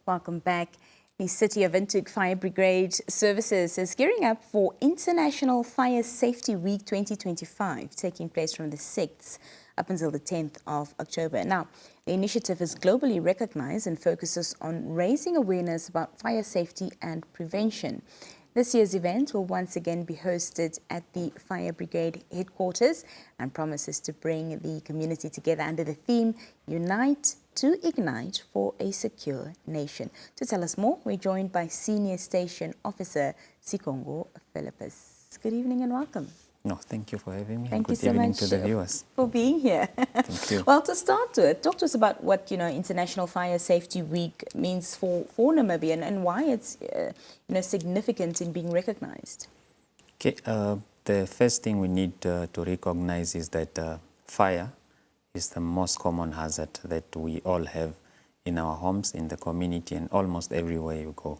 Welcome back. The City of Windhoek Fire Brigade Services is gearing up for International Fire Safety Week 2025, taking place from the 6th up until the 10th of October. Now, the initiative is globally recognized and focuses on raising awareness about fire safety and prevention. This year's event will once again be hosted at the Fire Brigade Headquarters and promises to bring the community together under the theme, Unite to Ignite for a Secure Nation. To tell us more, we're joined by Senior Station Officer Sikongo Fillipus. Good evening and welcome. No, thank you for having me. Thank you so Good evening much to the viewers. for being here. Thank you. Well, to start with, talk to us about what International Fire Safety Week means for Namibia and why it's significant in being recognized. Okay, the first thing we need to recognize is that fire is the most common hazard that we all have in our homes, in the community, and almost everywhere you go.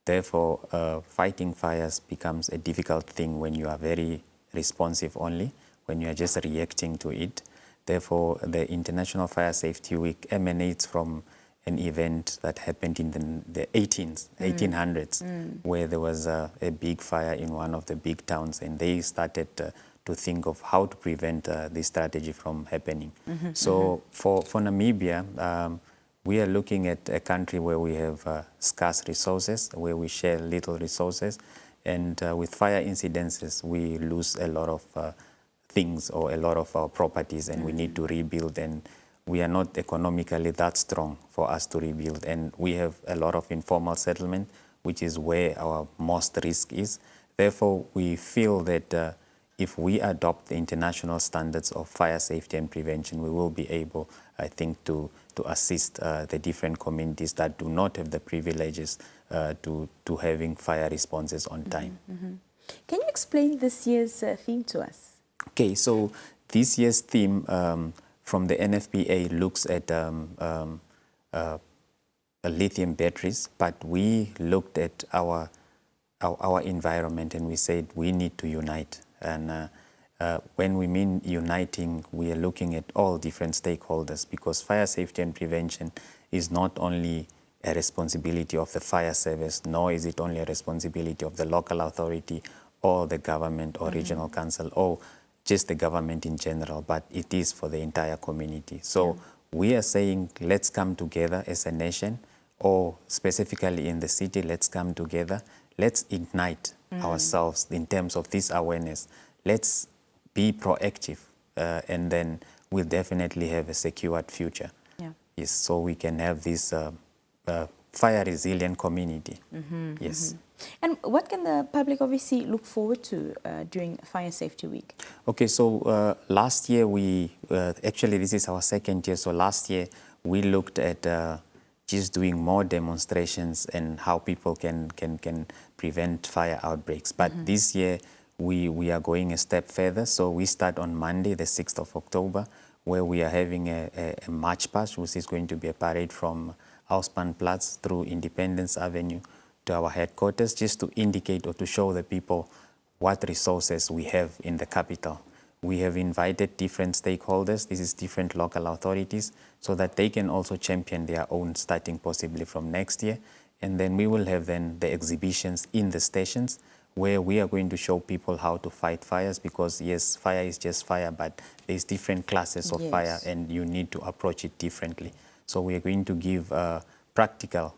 Therefore, fighting fires becomes a difficult thing when you are very responsive only, when you are just reacting to it. Therefore, the International Fire Safety Week emanates from an event that happened in the 1800s, where there was a big fire in one of the big towns, and they started to think of how to prevent this strategy from happening. So for Namibia, we are looking at a country where we have scarce resources, where we share little resources, and with fire incidences, we lose a lot of things or a lot of our properties, and we need to rebuild, and we are not economically that strong for us to rebuild. And we have a lot of informal settlement, which is where our most risk is. Therefore, we feel that if we adopt the international standards of fire safety and prevention, we will be able, I think, to assist the different communities that do not have the privileges to having fire responses on time. Can you explain this year's theme to us? Okay, so this year's theme from the NFPA looks at lithium batteries, but we looked at our environment and we said we need to unite. And when we mean uniting, we are looking at all different stakeholders, because fire safety and prevention is not only a responsibility of the fire service, nor is it only a responsibility of the local authority or the government or regional council or just the government in general, but it is for the entire community. So we are saying, let's come together as a nation, or specifically in the city, let's come together. Let's ignite ourselves in terms of this awareness. Let's be proactive, and then we'll definitely have a secured future. Yes, so we can have this fire resilient community. Yes. And what can the public obviously look forward to during Fire Safety Week? Okay, so last year actually this is our second year, so last year we looked at just doing more demonstrations and how people can prevent fire outbreaks. But this year we are going a step further. So we start on Monday, the 6th of October, where we are having a march past, which is going to be a parade from Auspannplatz through Independence Avenue to our headquarters, just to indicate or to show the people what resources we have in the capital. We have invited different stakeholders, this is different local authorities, so that they can also champion their own, starting possibly from next year. And then we will have then the exhibitions in the stations, where we are going to show people how to fight fires, because yes, fire is just fire, but there's different classes of fire and you need to approach it differently. So we are going to give practical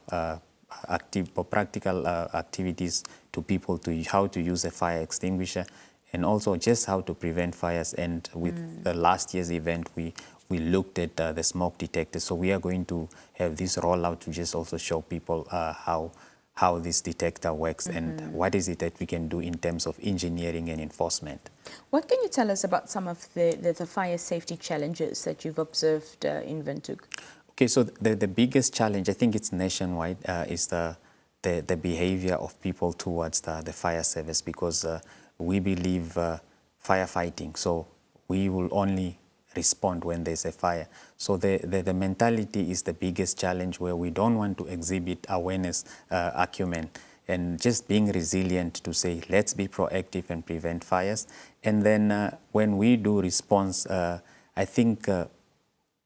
activities to people to how to use a fire extinguisher, and also just how to prevent fires. And with the last year's event, we looked at the smoke detectors. So we are going to have this rollout to just also show people how this detector works and what is it that we can do in terms of engineering and enforcement. What can you tell us about some of the fire safety challenges that you've observed in Windhoek? Okay, so the biggest challenge, I think it's nationwide, is the behavior of people towards the fire service, because we believe firefighting, so we will only respond when there's a fire. So the mentality is the biggest challenge, where we don't want to exhibit awareness acumen and just being resilient to say, let's be proactive and prevent fires. And then when we do response, I think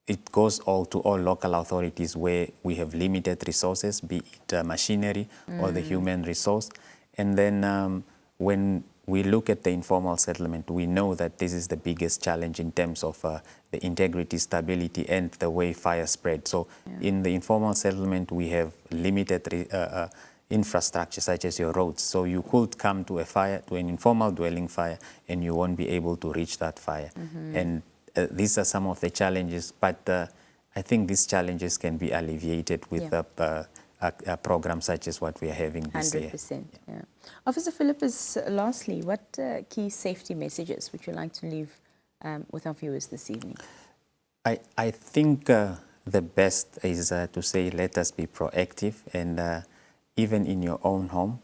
it goes all to all local authorities where we have limited resources, be it machinery or the human resource. And then when we look at the informal settlement, we know that this is the biggest challenge in terms of the integrity, stability, and the way fire spread. So in the informal settlement, we have limited infrastructure, such as your roads. So you could come to a fire, to an informal dwelling fire, and you won't be able to reach that fire. And these are some of the challenges, but I think these challenges can be alleviated with a program such as what we are having this 100%. year. Yeah. Officer Fillipus, lastly, what key safety messages would you like to leave with our viewers this evening? I think the best is to say, let us be proactive, and even in your own home,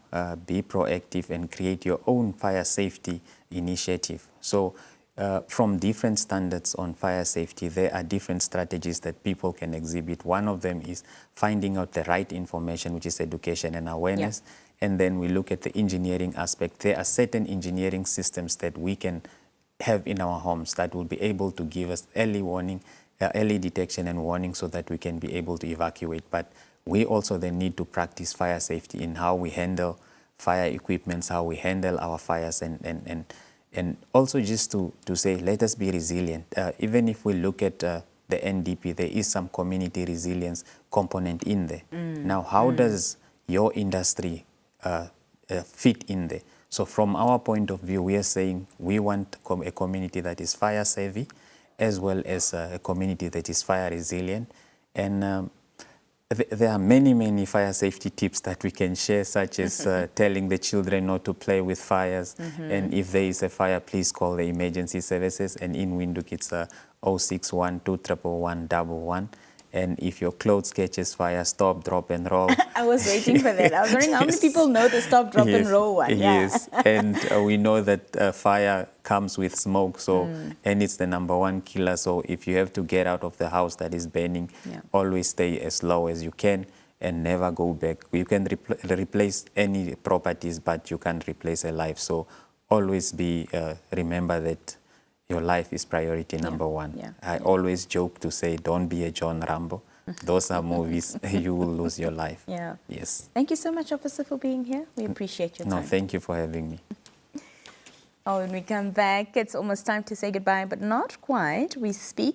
be proactive and create your own fire safety initiative. So from different standards on fire safety, there are different strategies that people can exhibit. One of them is finding out the right information, which is education and awareness. And then we look at the engineering aspect. There are certain engineering systems that we can have in our homes that will be able to give us early warning, early detection and warning, so that we can be able to evacuate. But we also then need to practice fire safety in how we handle fire equipments, how we handle our fires, and also just to say, let us be resilient. Even if we look at the NDP, there is some community resilience component in there. Now, how does your industry fit in there? So from our point of view, we are saying we want a community that is fire savvy, as well as a community that is fire resilient. And there are many, many fire safety tips that we can share, such as telling the children not to play with fires. And if there is a fire, please call the emergency services. And in Windhoek, it's 061 211 111. And if your clothes catches fire, stop, drop, and roll. I was waiting for that. I was wondering how many people know the stop, drop, and roll one. Yes, and we know that fire comes with smoke, so and it's the #1 killer. So if you have to get out of the house that is burning, always stay as low as you can and never go back. You can replace any properties, but you can't replace a life. So always be remember that your life is priority number one. I always joke to say, don't be a John Rambo. Those are movies. You will lose your life. Yes. Thank you so much, Officer, for being here. We appreciate your time. No, thank you for having me. Oh, when we come back, it's almost time to say goodbye, but not quite. We speak